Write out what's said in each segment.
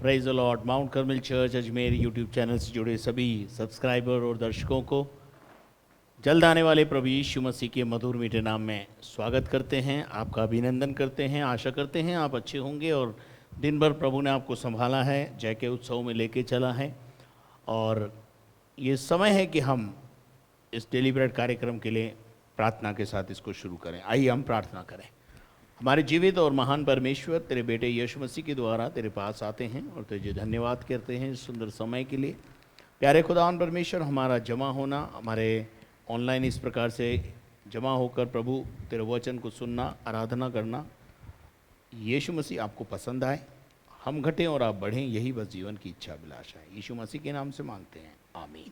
Praise the lord. Mount Carmel church Ajmer YouTube channel से जुड़े सभी सब्सक्राइबर और दर्शकों को जल्द आने वाले प्रभु यीशु मसीह के मधुर मीठे नाम में स्वागत करते हैं, आपका अभिनंदन करते हैं। आशा करते हैं आप अच्छे होंगे और दिन भर प्रभु ने आपको संभाला है, जय के उत्सव में लेके चला है। और ये समय है कि हम इस डेली ब्रेड कार्यक्रम के लिए प्रार्थना के साथ इसको शुरू करें। आइए हम प्रार्थना करें। हमारे जीवित और महान परमेश्वर, तेरे बेटे यीशु मसीह के द्वारा तेरे पास आते हैं और तुझे धन्यवाद करते हैं इस सुंदर समय के लिए। प्यारे खुदावन परमेश्वर, हमारा जमा होना, हमारे ऑनलाइन इस प्रकार से जमा होकर प्रभु तेरे वचन को सुनना, आराधना करना, यीशु मसीह आपको पसंद आए, हम घटें और आप बढ़ें, यही बस जीवन की इच्छा अभिलाषा है। यीशु मसीह के नाम से मांगते हैं, आमीन।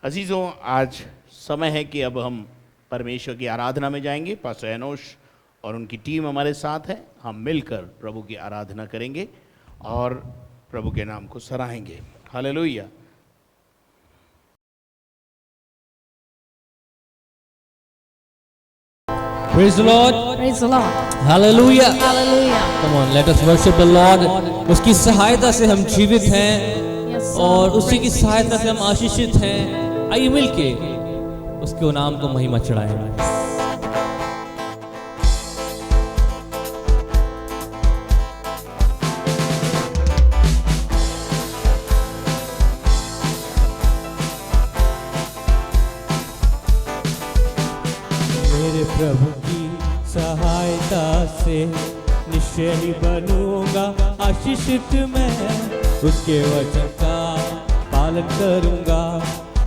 अजीज़ों, आज समय है कि अब हम परमेश्वर की आराधना में जाएंगे। पास्टर एनोश और उनकी टीम हमारे साथ है। हम मिलकर प्रभु की आराधना करेंगे और प्रभु के नाम को सराहेंगे। Hallelujah. Praise the Lord. Praise the Lord. Hallelujah. Hallelujah. Come on, let us worship the Lord. उसकी सहायता से हम जीवित हैं Yes, और Lord. उसी की सहायता से हम आशीषित हैं। आइए मिलके उसके नाम को महिमा चढ़ाएं। मेरे प्रभु की सहायता से निश्चय ही बनूंगा आशीषित मैं। उसके वचन का पालन करूंगा,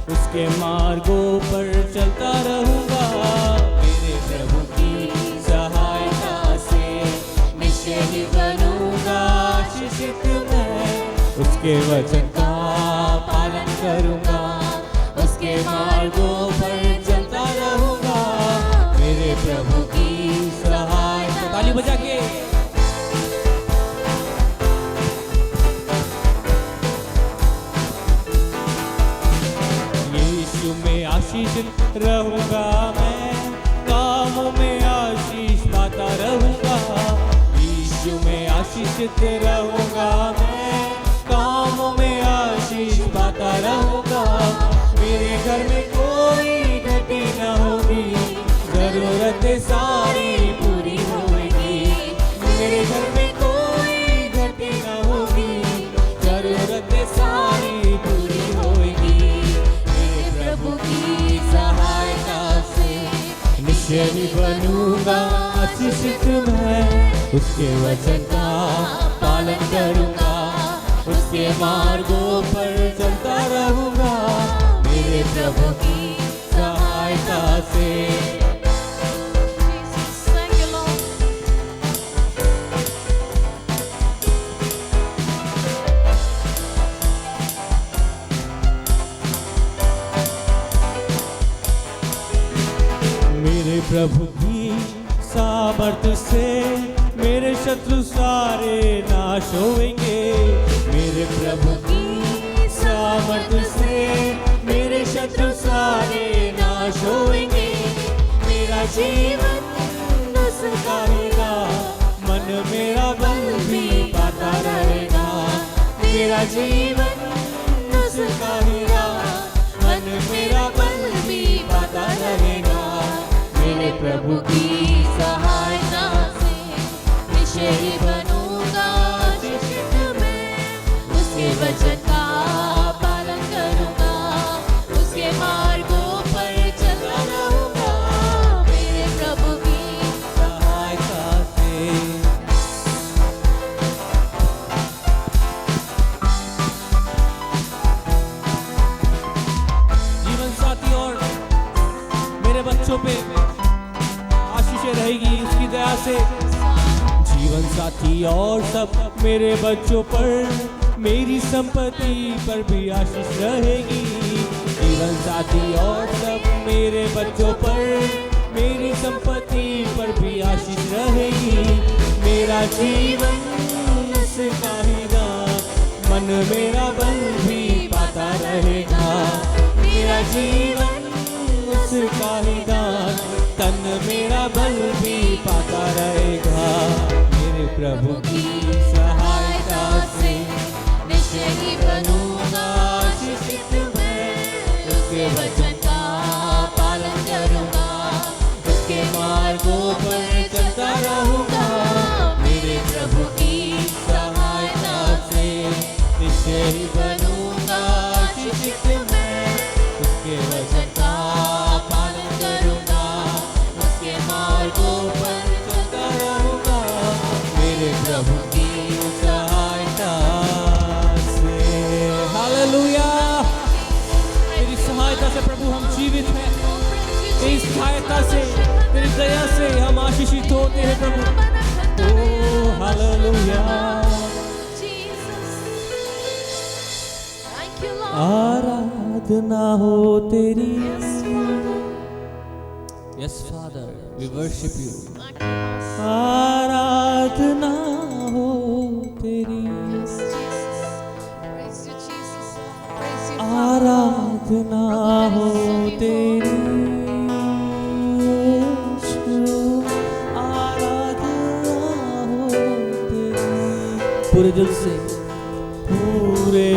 उसके मार्गों पर चलता रहूंगा। मेरे प्रभु की सहायता से निश्चय ही बनूंगा आशीषित मैं। उसके वचन का पालन करूंगा, उसके मार्गों पर चलता रहूंगा। मेरे प्रभु की सहायता। ताली बजा के यीशु में आशीषित रहूंगा मैं, कामों में आशीष पाता रहूंगा। यीशु में आशीषित रहूंगा मैं, कामों में आशीष पाता रहूंगा। मेरे घर में कोई घटी न होगी, जरूरतें सारी पूरी होगी। मेरे घर में कोई घटी न होगी, जरूरतें सारी पूरी होगी। मेरे प्रभु की सहायता से निश्चय ही बनूंगा आशीषित मैं। उसके वचन का पालन करूंगा, उसके मार्गों पर चलता रहूंगा। मेरे प्रभु की सहायता से। Thank you, Lord. मेरे प्रभु की सामर्थ से मेरे शत्रु सारे नाश होंगे। मेरे प्रभु की सामर्थ से मेरे शत्रु सारे नाश होंगे। मेरा जीवन उसका रहेगा, मन मेरा बल भी पाता रहेगा। मेरा जीवन उसका रहेगा, मन मेरा बल भी पाता रहेगा। मेरे प्रभु की सहायता से निश्चय ही बनूंगा आशीषित मैं। उसके वचन का पालन करूंगा, उसके मार्गों पर चलता रहूंगा। मेरे प्रभु की सहायता से। जीवन साथी और मेरे बच्चों पे आशीषें रहेगी उसकी दया से। जीवन साथी और सब मेरे बच्चों पर, मेरी संपत्ति पर भी आशीष रहेगी। जीवन साथी और सब मेरे बच्चों पर, मेरी संपत्ति पर भी आशीष रहेगी। मेरा जीवन उसका रहेगा, मन मेरा बल भी पाता रहेगा। मेरा जीवन उसका ही दान, तन मेरा बल भी पाता रहेगा। मेरे प्रभु की सहायता ही बनूंगा आशीषित मैं, उसके वचन का पालन करूंगा, उसके मार्गों पर चलता रहूंगा, मेरे प्रभु की सहायता से। हालेलुया। तेरी सहायता से प्रभु हम जीवित हैं, तेरी सहायता से, तेरी दया से हम आशीषित होते हैं प्रभु। ओ हालेलुया। आराधना हो तेरी। Yes father, we worship you. आराधना हो तेरी, आराधना हो तेरी, आराधना हो तेरी, पूरे दिल से, पूरे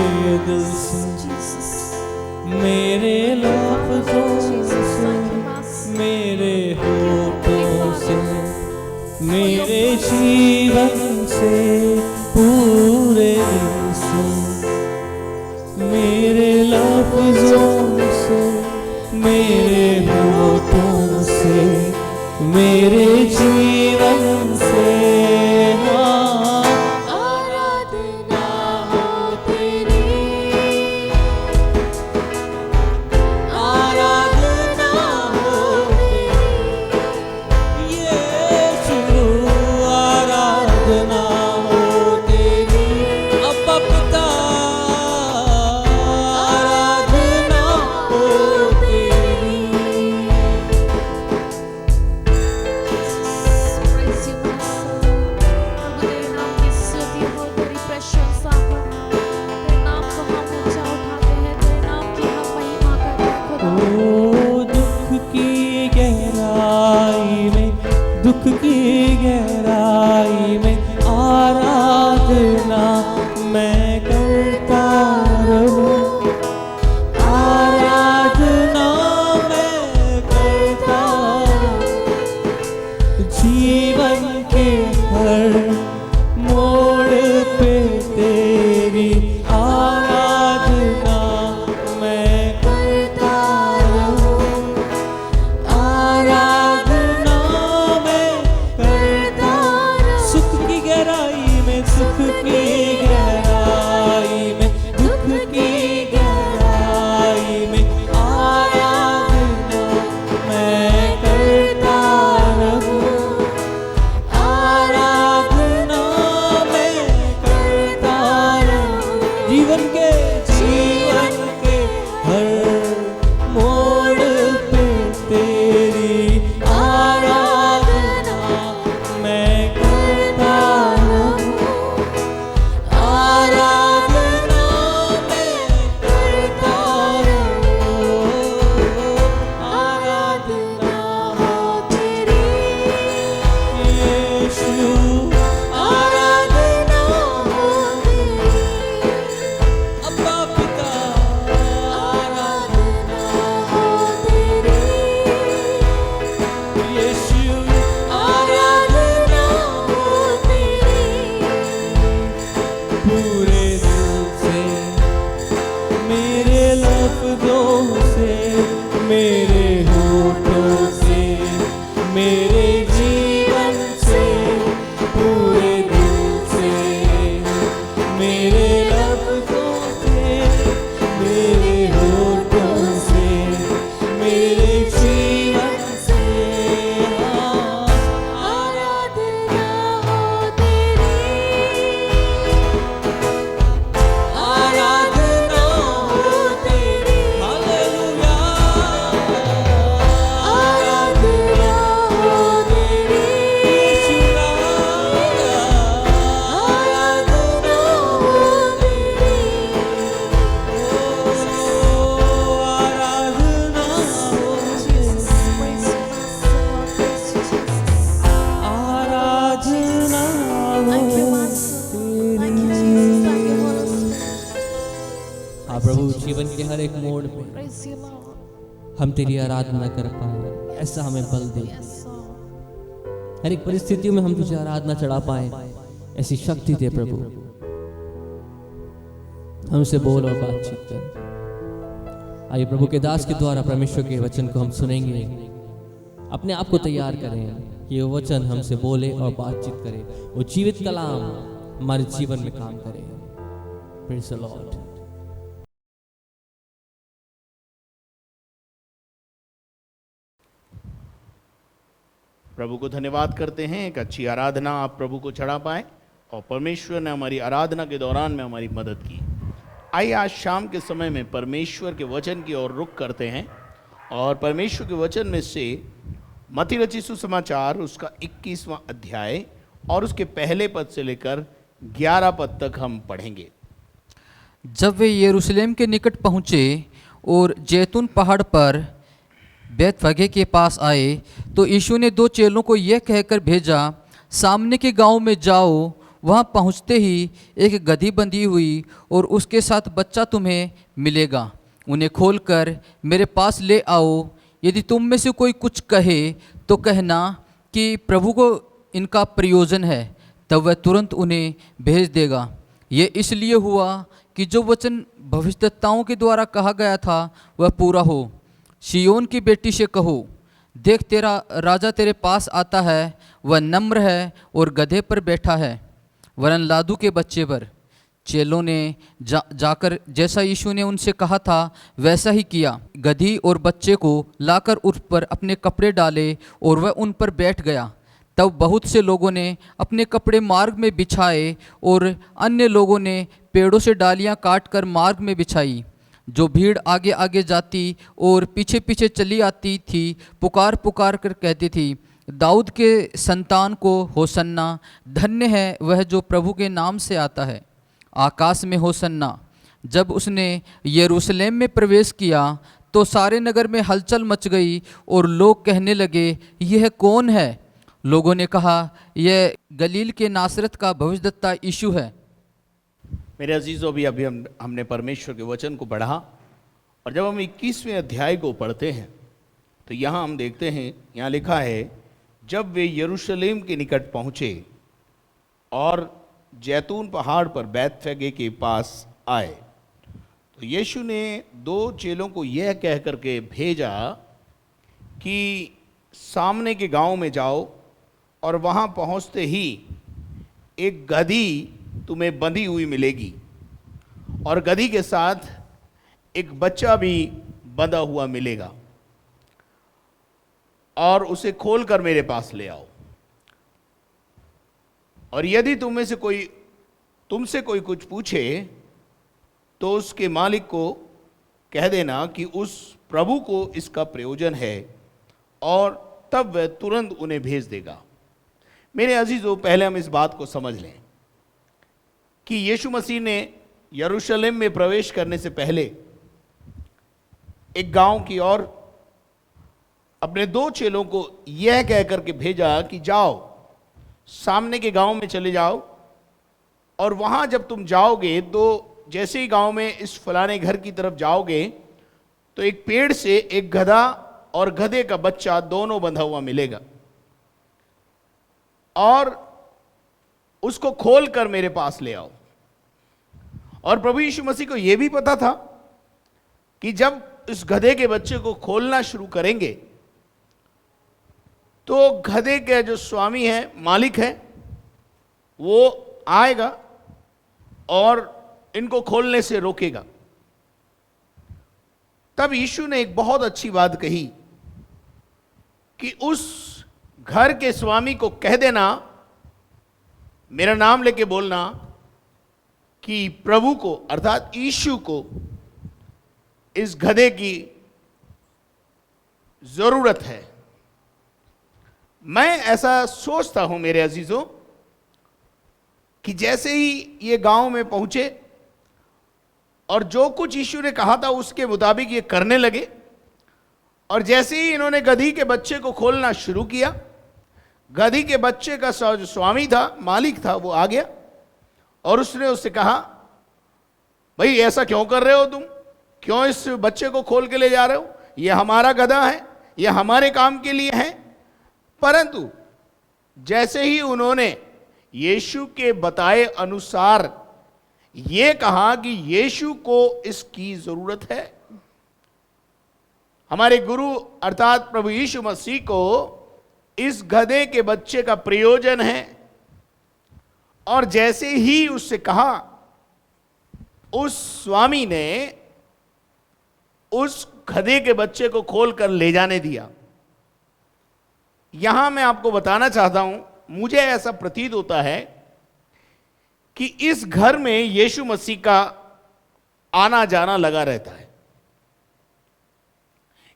दिल से, मेरे लफ्ज़ों से, मेरे होठों से, मेरे जीवन से, पूरे दिल से, मेरे लफ्ज़ों से, मेरे होठों से, मेरे जीवन से, आराधना हो तेरी, आराधना हो तेरी, यीशु आराधना हो तेरी, अब्बा पिता आराधना हो तेरी। दुख की गहराई में आराधना मैं करता रहूं, आराधना मैं करता रहूं, जीवन के हर मोड़ पे तेरी आराधना मैं करता रहूं, आराधना सुख की गहराई में, सुख की गहराई में, दुख की गहराई में आराधना मैं करता रहूं, आराधना मैं करता रहूं, जीवन के हर मोड़ पे तेरी आराधना मैं करता रहूं, आराधना मैं करता रहूं, आराधना हो तेरी, यीशु आराधना हो तेरी, अब्बा पिता आराधना हो तेरी, यीशु आराधना हो तेरी, पूरे दिल से, मेरे लफ्ज़ों से, मेरे होठों से, मेरे जीवन से, पूरे दिल से, मेरे लफ्ज़ों से, मेरे होठों से, मेरे जीवन से, आराधना हो तेरी, आराधना हो तेरी, हालेलुया, आराधना हो तेरी, यीशु आराधना हो तेरी, आराधना हो आराधना हाँ प्रभु, जीवन के हर एक मोड़ पे हम तेरी आराधना कर पाए, ऐसा हमें बल दे। हर एक परिस्थितियों में हम तुझे आराधना चढ़ा पाए, ऐसी शक्ति दे प्रभु। हमसे बोल और बातचीत कर। आइए प्रभु के दास के द्वारा परमेश्वर के वचन को हम सुनेंगे। अपने आप को तैयार करें कि वो वचन हमसे बोले और बातचीत करे, वो जीवित कलाम हमारे जीवन में काम करे। Praise the Lord. प्रभु को धन्यवाद करते हैं, एक अच्छी आराधना आप प्रभु को चढ़ा पाए और परमेश्वर ने हमारी आराधना के दौरान में हमारी मदद की। आइए आज शाम के समय में परमेश्वर के वचन की ओर रुख करते हैं और परमेश्वर के वचन में से मत्ती रचित सुसमाचार उसका 21वां अध्याय और उसके पहले पद से लेकर 11 पद तक हम पढ़ेंगे। जब वे यरूशलेम के निकट पहुँचे और जैतून पहाड़ पर बैतफगे के पास आए तो यीशु ने 2 चेलों को यह कहकर भेजा, सामने के गांव में जाओ। वहां पहुंचते ही एक गधी बंधी हुई और उसके साथ बच्चा तुम्हें मिलेगा। उन्हें खोलकर मेरे पास ले आओ। यदि तुम में से कोई कुछ कहे तो कहना कि प्रभु को इनका प्रयोजन है, तब वह तुरंत उन्हें भेज देगा। ये इसलिए हुआ कि जो वचन भविष्यद्वक्ताओं के द्वारा कहा गया था वह पूरा हो। सिय्योन की बेटी से कहो, देख तेरा राजा तेरे पास आता है, वह नम्र है और गधे पर बैठा है, वरन लादू के बच्चे पर। चेलों ने जाकर जैसा यीशु ने उनसे कहा था वैसा ही किया। गधी और बच्चे को लाकर उस पर अपने कपड़े डाले और वह उन पर बैठ गया। तब बहुत से लोगों ने अपने कपड़े मार्ग में बिछाए और अन्य लोगों ने पेड़ों से डालियां काटकर मार्ग में बिछाई। जो भीड़ आगे आगे जाती और पीछे पीछे चली आती थी, पुकार पुकार कर कहती थी, दाऊद के संतान को होसन्ना, धन्य है वह जो प्रभु के नाम से आता है, आकाश में होसन्ना। जब उसने यरूशलेम में प्रवेश किया तो सारे नगर में हलचल मच गई और लोग कहने लगे, यह कौन है? लोगों ने कहा, यह गलील के नासरत का भविष्यद्वक्ता यीशु है। मेरे अजीज़ों, अभी हमने परमेश्वर के वचन को पढ़ा और जब हम 21वें अध्याय को पढ़ते हैं तो यहाँ हम देखते हैं, यहाँ लिखा है, जब वे यरूशलेम के निकट पहुँचे और जैतून पहाड़ पर बैतफगे के पास आए तो यीशु ने 2 चेलों को यह कह करके भेजा कि सामने के गांव में जाओ और वहाँ पहुँचते ही एक गधी तुम्हें बंधी हुई मिलेगी और गधी के साथ एक बच्चा भी बंधा हुआ मिलेगा और उसे खोलकर मेरे पास ले आओ। और यदि तुमसे कोई कुछ पूछे तो उसके मालिक को कह देना कि उस प्रभु को इसका प्रयोजन है, और तब वह तुरंत उन्हें भेज देगा। मेरे अजीजों, पहले हम इस बात को समझ लें कि यीशु मसीह ने यरूशलेम में प्रवेश करने से पहले एक गांव की ओर अपने 2 चेलों को यह कह करके भेजा कि जाओ, सामने के गांव में चले जाओ और वहां जब तुम जाओगे तो जैसे ही गांव में इस फलाने घर की तरफ जाओगे तो एक पेड़ से एक गधा और गधे का बच्चा दोनों बंधा हुआ मिलेगा और उसको खोल कर मेरे पास ले आओ। और प्रभु यीशु मसीह को यह भी पता था कि जब इस गधे के बच्चे को खोलना शुरू करेंगे तो गधे के जो स्वामी है, मालिक है, वो आएगा और इनको खोलने से रोकेगा। तब यीशु ने एक बहुत अच्छी बात कही कि उस घर के स्वामी को कह देना, मेरा नाम लेके बोलना कि प्रभु को अर्थात यीशु को इस गधे की जरूरत है। मैं ऐसा सोचता हूं मेरे अजीजों कि जैसे ही ये गांव में पहुंचे और जो कुछ यीशु ने कहा था उसके मुताबिक ये करने लगे, और जैसे ही इन्होंने गधी के बच्चे को खोलना शुरू किया, गधी के बच्चे का जो स्वामी था, मालिक था, वो आ गया और उसने उससे कहा, भाई ऐसा क्यों कर रहे हो तुम? क्यों इस बच्चे को खोल के ले जा रहे हो? ये हमारा गधा है, ये हमारे काम के लिए है। परंतु जैसे ही उन्होंने यीशु के बताए अनुसार ये कहा कि यीशु को इसकी जरूरत है। हमारे गुरु अर्थात प्रभु यीशु मसीह को इस गधे के बच्चे का प्रयोजन है। और जैसे ही उससे कहा, उस स्वामी ने उस गधे के बच्चे को खोलकर ले जाने दिया। यहां मैं आपको बताना चाहता हूं, मुझे ऐसा प्रतीत होता है कि इस घर में यीशु मसीह का आना जाना लगा रहता है।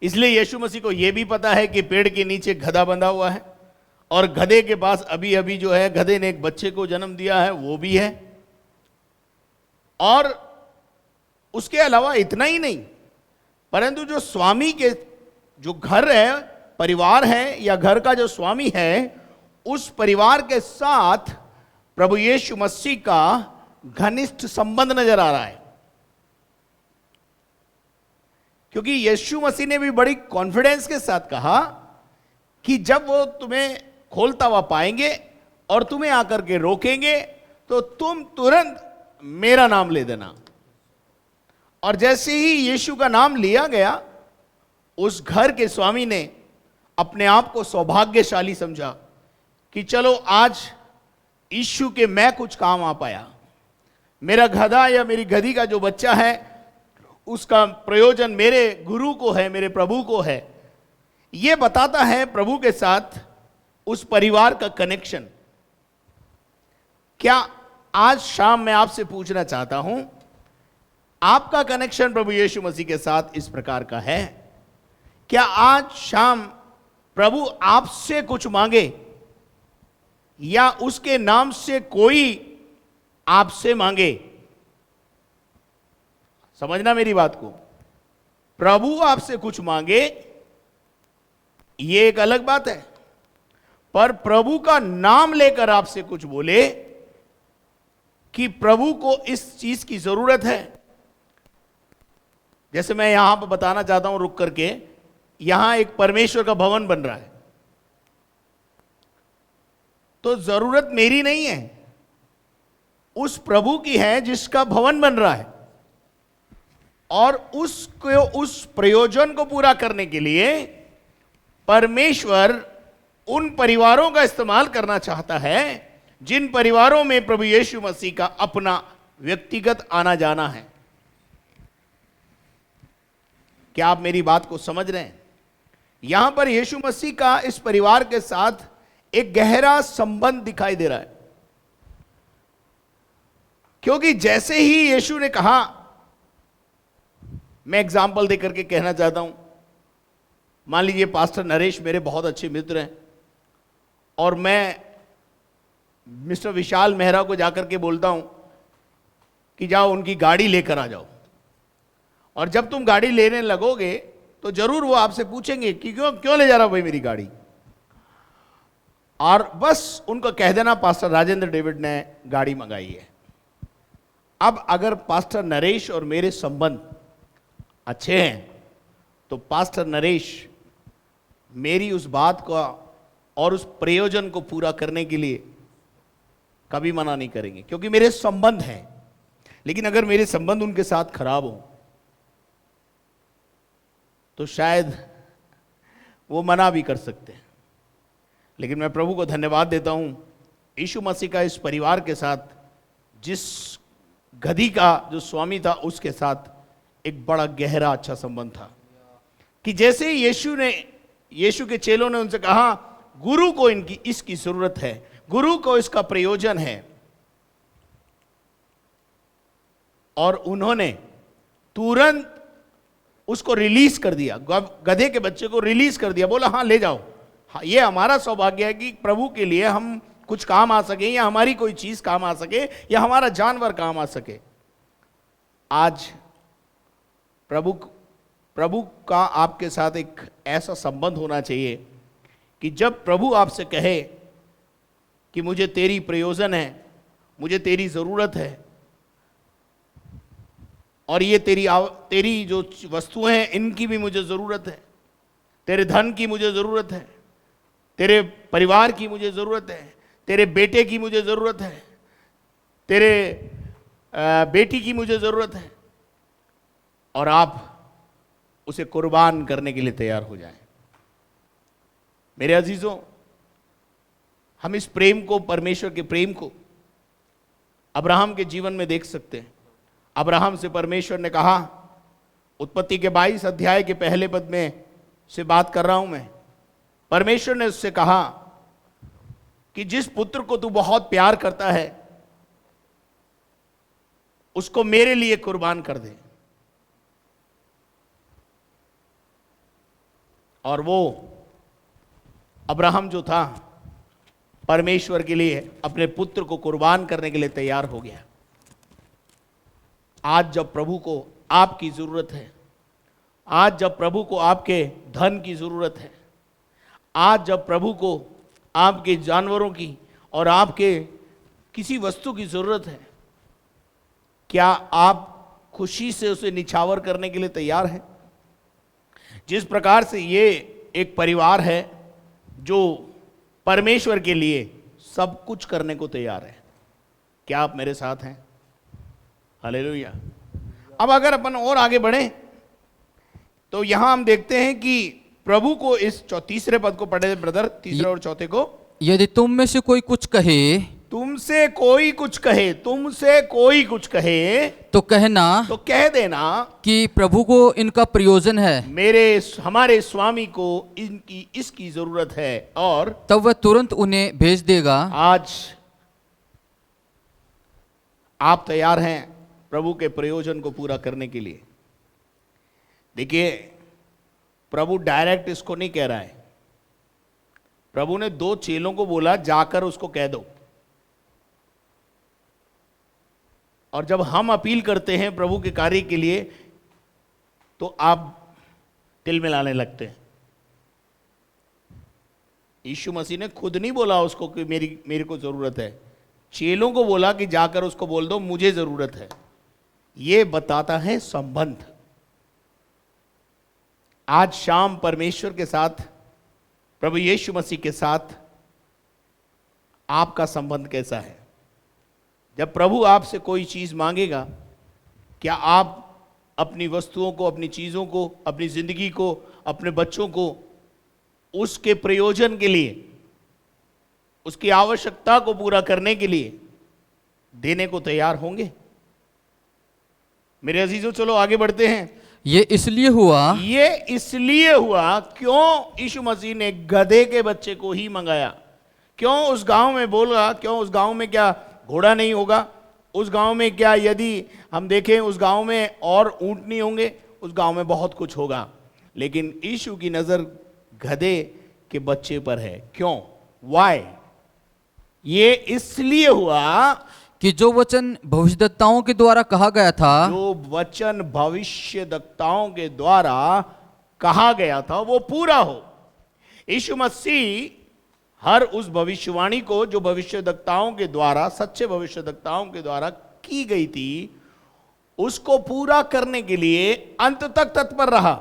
इसलिए यीशु मसीह को यह भी पता है कि पेड़ के नीचे गधा बंधा हुआ है और गधे के पास अभी अभी जो है गधे ने एक बच्चे को जन्म दिया है, वो भी है। और उसके अलावा इतना ही नहीं, परंतु जो स्वामी के जो घर है, परिवार है, या घर का जो स्वामी है, उस परिवार के साथ प्रभु यीशु मसीह का घनिष्ठ संबंध नजर आ रहा है। क्योंकि यीशु मसीह ने भी बड़ी कॉन्फिडेंस के साथ कहा कि जब वो तुम्हें खोलता हुआ पाएंगे और तुम्हें आकर के रोकेंगे तो तुम तुरंत मेरा नाम ले देना। और जैसे ही यीशु का नाम लिया गया, उस घर के स्वामी ने अपने आप को सौभाग्यशाली समझा कि चलो आज यीशु के मैं कुछ काम आ पाया। मेरा गधा या मेरी गधी का जो बच्चा है, उसका प्रयोजन मेरे गुरु को है, मेरे प्रभु को है। यह बताता है प्रभु के साथ उस परिवार का कनेक्शन। क्या आज शाम मैं आपसे पूछना चाहता हूं, आपका कनेक्शन प्रभु यीशु मसीह के साथ इस प्रकार का है? क्या आज शाम प्रभु आपसे कुछ मांगे या उसके नाम से कोई आपसे मांगे? समझना मेरी बात को। प्रभु आपसे कुछ मांगे ये एक अलग बात है, पर प्रभु का नाम लेकर आपसे कुछ बोले कि प्रभु को इस चीज की जरूरत है। जैसे मैं यहां पर बताना चाहता हूं रुक करके, यहां एक परमेश्वर का भवन बन रहा है, तो जरूरत मेरी नहीं है, उस प्रभु की है जिसका भवन बन रहा है। और उस प्रयोजन को पूरा करने के लिए परमेश्वर उन परिवारों का इस्तेमाल करना चाहता है जिन परिवारों में प्रभु यीशु मसीह का अपना व्यक्तिगत आना जाना है। क्या आप मेरी बात को समझ रहे हैं? यहां पर यीशु मसीह का इस परिवार के साथ एक गहरा संबंध दिखाई दे रहा है। क्योंकि जैसे ही यीशु ने कहा, मैं एग्जाम्पल देकर के कहना चाहता हूं, मान लीजिए पास्टर नरेश मेरे बहुत अच्छे मित्र हैं और मैं मिस्टर विशाल मेहरा को जाकर के बोलता हूं कि जाओ उनकी गाड़ी लेकर आ जाओ। और जब तुम गाड़ी लेने लगोगे तो जरूर वो आपसे पूछेंगे कि क्यों ले जा रहा हो भाई मेरी गाड़ी। और बस उनको कह देना पास्टर राजेंद्र डेविड ने गाड़ी मंगाई है। अब अगर पास्टर नरेश और मेरे संबंध अच्छे हैं तो पास्टर नरेश मेरी उस बात को और उस प्रयोजन को पूरा करने के लिए कभी मना नहीं करेंगे, क्योंकि मेरे संबंध हैं। लेकिन अगर मेरे संबंध उनके साथ खराब हो तो शायद वो मना भी कर सकते हैं। लेकिन मैं प्रभु को धन्यवाद देता हूं, यीशु मसीह का इस परिवार के साथ, जिस गधी का जो स्वामी था उसके साथ एक बड़ा गहरा अच्छा संबंध था कि जैसे ही यीशु के चेलों ने उनसे कहा गुरु को इसकी जरूरत है, गुरु को इसका प्रयोजन है, और उन्होंने तुरंत उसको रिलीज कर दिया, गधे के बच्चे को रिलीज कर दिया, बोला हाँ ले जाओ। हाँ, ये हमारा सौभाग्य है कि प्रभु के लिए हम कुछ काम आ सके, या हमारी कोई चीज काम आ सके, या हमारा जानवर काम आ सके। आज प्रभु का आपके साथ एक ऐसा संबंध होना चाहिए कि जब प्रभु आपसे कहे कि मुझे तेरी प्रयोजन है, मुझे तेरी जरूरत है, और ये तेरी जो वस्तुएं हैं इनकी भी मुझे जरूरत है, तेरे धन की मुझे जरूरत है, तेरे परिवार की मुझे जरूरत है, तेरे बेटे की मुझे जरूरत है, तेरे बेटी की मुझे ज़रूरत है, और आप उसे कुर्बान करने के लिए तैयार हो जाएं। मेरे अजीजों, हम इस प्रेम को, परमेश्वर के प्रेम को अब्राहम के जीवन में देख सकते हैं। अब्राहम से परमेश्वर ने कहा, उत्पत्ति के 22 अध्याय के पहले पद में से बात कर रहा हूं मैं। परमेश्वर ने उससे कहा कि जिस पुत्र को तू बहुत प्यार करता है उसको मेरे लिए कुर्बान कर दे। और वो अब्राहम जो था, परमेश्वर के लिए अपने पुत्र को कुर्बान करने के लिए तैयार हो गया। आज जब प्रभु को आपकी जरूरत है, आज जब प्रभु को आपके धन की जरूरत है, आज जब प्रभु को आपके जानवरों की और आपके किसी वस्तु की जरूरत है, क्या आप खुशी से उसे निछावर करने के लिए तैयार हैं? जिस प्रकार से ये एक परिवार है जो परमेश्वर के लिए सब कुछ करने को तैयार है, क्या आप मेरे साथ हैं? हालेलुया। अब अगर अपन और आगे बढ़ें तो यहां हम देखते हैं कि प्रभु को इस तीसरे पद को पढ़े ब्रदर, तीसरे और चौथे को। यदि तुम में से कोई कुछ कहे, तुमसे कोई कुछ कहे, तुमसे कोई कुछ कहे तो कहना, तो कह देना कि प्रभु को इनका प्रयोजन है, हमारे स्वामी को इनकी इसकी जरूरत है, और तब वह तुरंत उन्हें भेज देगा। आज आप तैयार हैं प्रभु के प्रयोजन को पूरा करने के लिए? देखिए, प्रभु डायरेक्ट इसको नहीं कह रहा है। प्रभु ने 2 चेलों को बोला, जाकर उसको कह दो। और जब हम अपील करते हैं प्रभु के कार्य के लिए तो आप तिल मिलाने लगते हैं। यीशु मसीह ने खुद नहीं बोला उसको कि मेरे को जरूरत है, चेलों को बोला कि जाकर उसको बोल दो मुझे जरूरत है। यह बताता है संबंध। आज शाम परमेश्वर के साथ, प्रभु यीशु मसीह के साथ आपका संबंध कैसा है? जब प्रभु आपसे कोई चीज मांगेगा, क्या आप अपनी वस्तुओं को, अपनी चीजों को, अपनी जिंदगी को, अपने बच्चों को उसके प्रयोजन के लिए, उसकी आवश्यकता को पूरा करने के लिए देने को तैयार होंगे? मेरे अजीजों, चलो आगे बढ़ते हैं। ये इसलिए हुआ क्यों यीशु मसीह ने गधे के बच्चे को ही मंगाया? क्यों उस गांव में बोला? क्यों उस गांव में क्या घोड़ा नहीं होगा? उस गांव में क्या, यदि हम देखें उस गांव में और ऊंट नहीं होंगे? उस गांव में बहुत कुछ होगा, लेकिन यीशु की नजर गधे के बच्चे पर है। क्यों? वाई? ये इसलिए हुआ कि जो वचन भविष्यद्वक्ताओं के द्वारा कहा गया था, जो वचन भविष्यद्वक्ताओं के द्वारा कहा गया था वो पूरा हो। यीशु मसीह हर उस भविष्यवाणी को जो भविष्यद्वक्ताओं के द्वारा, सच्चे भविष्यद्वक्ताओं के द्वारा की गई थी, उसको पूरा करने के लिए अंत तक तत्पर रहा।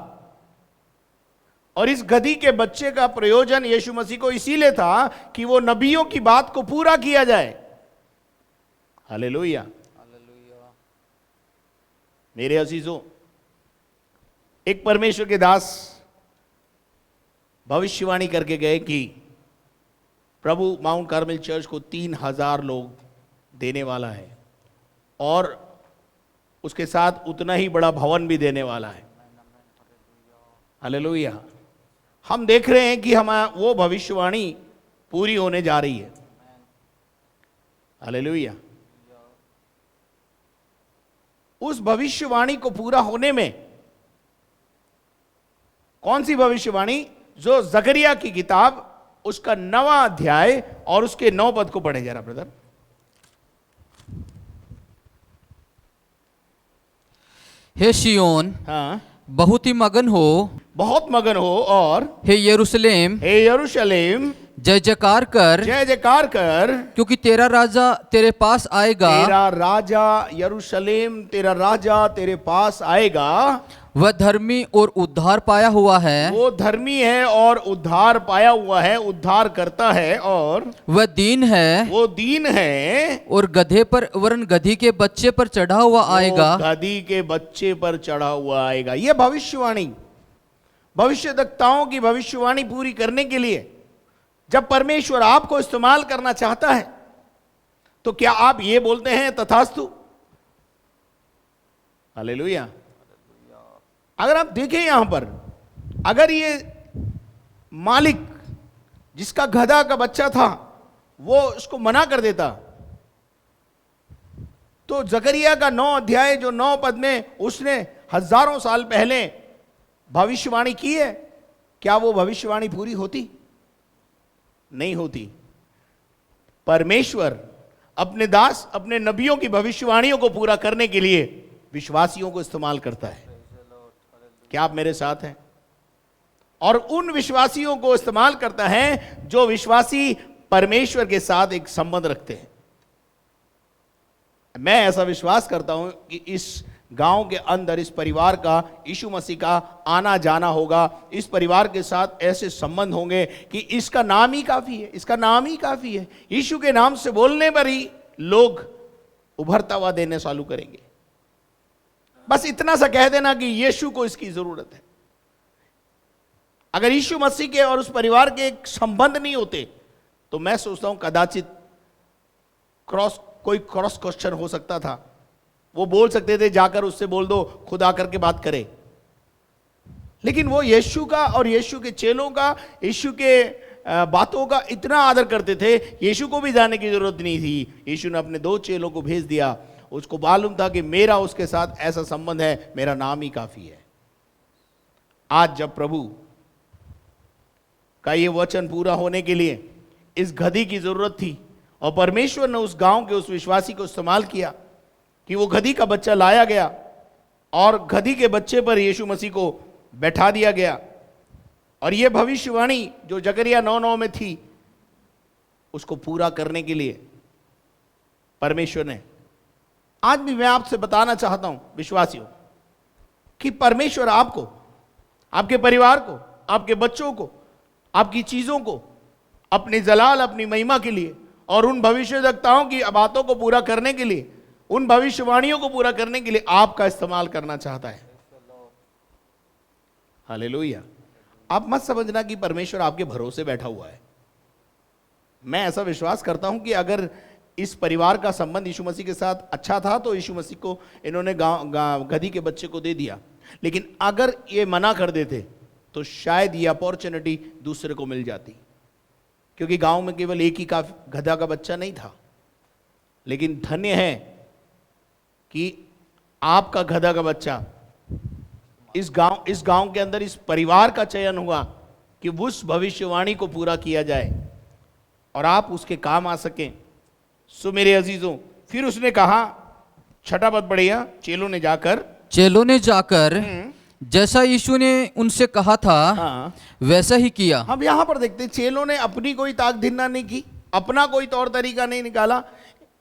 और इस गधी के बच्चे का प्रयोजन यीशु मसीह को इसीलिए था कि वो नबियों की बात को पूरा किया जाए। हालेलुया। मेरे अजीजों, एक परमेश्वर के दास भविष्यवाणी करके गए कि प्रभु माउंट कार्मेल चर्च को 3000 लोग देने वाला है और उसके साथ उतना ही बड़ा भवन भी देने वाला है। हालेलुया। हम देख रहे हैं कि वो भविष्यवाणी पूरी होने जा रही है। हालेलुया। उस भविष्यवाणी को पूरा होने में, कौन सी भविष्यवाणी? जो जकरिया की किताब, उसका 9वां अध्याय और उसके 9 पद को पढ़े जरा ब्रदर। हे सियोन, हाँ, बहुत ही मगन हो, बहुत मगन हो, और हे यरूशलेम, जय जयकार कर, क्योंकि तेरा राजा तेरे पास आएगा, तेरा राजा यरूशलेम, तेरा राजा तेरे पास आएगा, वह धर्मी और उद्धार पाया हुआ है, वो धर्मी है और उद्धार पाया हुआ है, उद्धार करता है, और वह दीन है वो दीन है, और गधे पर वरन गधी के बच्चे पर चढ़ा हुआ आएगा। वो गधी के बच्चे पर चढ़ा हुआ आएगा। ये भविष्यवाणी, भविष्यद्वक्ताओं की भविष्यवाणी पूरी करने के लिए जब परमेश्वर आपको इस्तेमाल करना चाहता है, तो क्या आप ये बोलते हैं तथास्तु? हालेलुया। अगर आप देखें यहां पर, अगर ये मालिक जिसका गधा का बच्चा था वो उसको मना कर देता, तो जकरिया का 9 अध्याय जो 9 पद में उसने हजारों साल पहले भविष्यवाणी की है, क्या वो भविष्यवाणी पूरी होती? नहीं होती। परमेश्वर अपने दास, अपने नबियों की भविष्यवाणियों को पूरा करने के लिए विश्वासियों को इस्तेमाल करता है। क्या आप मेरे साथ हैं? और उन विश्वासियों को इस्तेमाल करता है जो विश्वासी परमेश्वर के साथ एक संबंध रखते हैं। मैं ऐसा विश्वास करता हूं कि इस गांव के अंदर इस परिवार का यीशु मसीह का आना जाना होगा, इस परिवार के साथ ऐसे संबंध होंगे कि इसका नाम ही काफी है, इसका नाम ही काफी है। यीशु के नाम से बोलने पर ही लोग उभरता हुआ देने चालू करेंगे। बस इतना सा कह देना कि यीशु को इसकी जरूरत है। अगर यीशु मसीह के और उस परिवार के एक संबंध नहीं होते, तो मैं सोचता हूं कदाचित कोई क्रॉस क्वेश्चन हो सकता था। वो बोल सकते थे जाकर उससे बोल दो खुद आकर के बात करे, लेकिन वो यीशु का और यीशु के चेलों का, यीशु के बातों का इतना आदर करते थे, यीशु को भी जाने की जरूरत नहीं थी। यीशु ने अपने 2 चेलों को भेज दिया। उसको मालूम था कि मेरा उसके साथ ऐसा संबंध है, मेरा नाम ही काफी है। आज जब प्रभु का ये वचन पूरा होने के लिए इस गधी की जरूरत थी, और परमेश्वर ने उस गांव के उस विश्वासी को इस्तेमाल किया कि वो गधी का बच्चा लाया गया और गधी के बच्चे पर यीशु मसीह को बैठा दिया गया, और ये भविष्यवाणी जो जकरिया 9:9 में थी उसको पूरा करने के लिए परमेश्वर ने, आज भी मैं आपसे बताना चाहता हूं विश्वासियों कि परमेश्वर आपको, आपके परिवार को, आपके बच्चों को, आपकी चीजों को अपनी जलाल, अपनी महिमा के लिए और उन भविष्यद्वक्ताओं की बातों को पूरा करने के लिए, उन भविष्यवाणियों को पूरा करने के लिए आपका इस्तेमाल करना चाहता है। हालेलुया। आप मत समझना कि परमेश्वर आपके भरोसे बैठा हुआ है। मैं ऐसा विश्वास करता हूं कि अगर इस परिवार का संबंध यीशु मसीह के साथ अच्छा था तो यीशु मसीह को इन्होंने गधी के बच्चे को दे दिया, लेकिन अगर ये मना कर देते तो शायद ये अपॉर्चुनिटी दूसरे को मिल जाती, क्योंकि गांव में केवल एक ही का गधा का बच्चा नहीं था। लेकिन धन्य है कि आपका गधा का बच्चा इस गांव के अंदर इस परिवार का चयन हुआ कि उस भविष्यवाणी को पूरा किया जाए और आप उसके काम आ सकें। सो मेरे अजीजों, फिर उसने कहा, 6 पद बढ़िया, चेलों ने जाकर जैसा यीशु ने उनसे कहा था, हाँ, वैसा ही किया। हम यहां पर देखते हैं चेलों ने अपनी कोई ताकदीना नहीं की, अपना कोई तौर तरीका नहीं निकाला।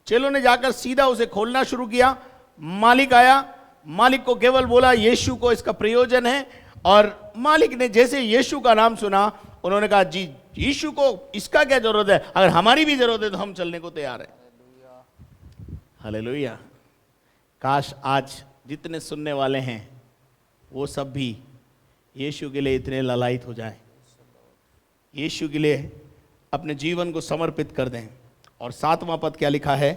चेलों ने जाकर सीधा उसे खोलना शुरू किया। मालिक आया, मालिक को केवल बोला यीशु को इसका प्रयोजन है, और मालिक ने जैसे यीशु का नाम सुना उन्होंने कहा जी यीशु को इसका क्या जरूरत है, अगर हमारी भी जरूरत है तो हम चलने को तैयार हैं। हालेलुया। काश आज जितने सुनने वाले हैं वो सब भी यीशु के लिए इतने ललायित हो जाएं, यीशु के लिए अपने जीवन को समर्पित कर दें। और 7वां पद क्या लिखा है?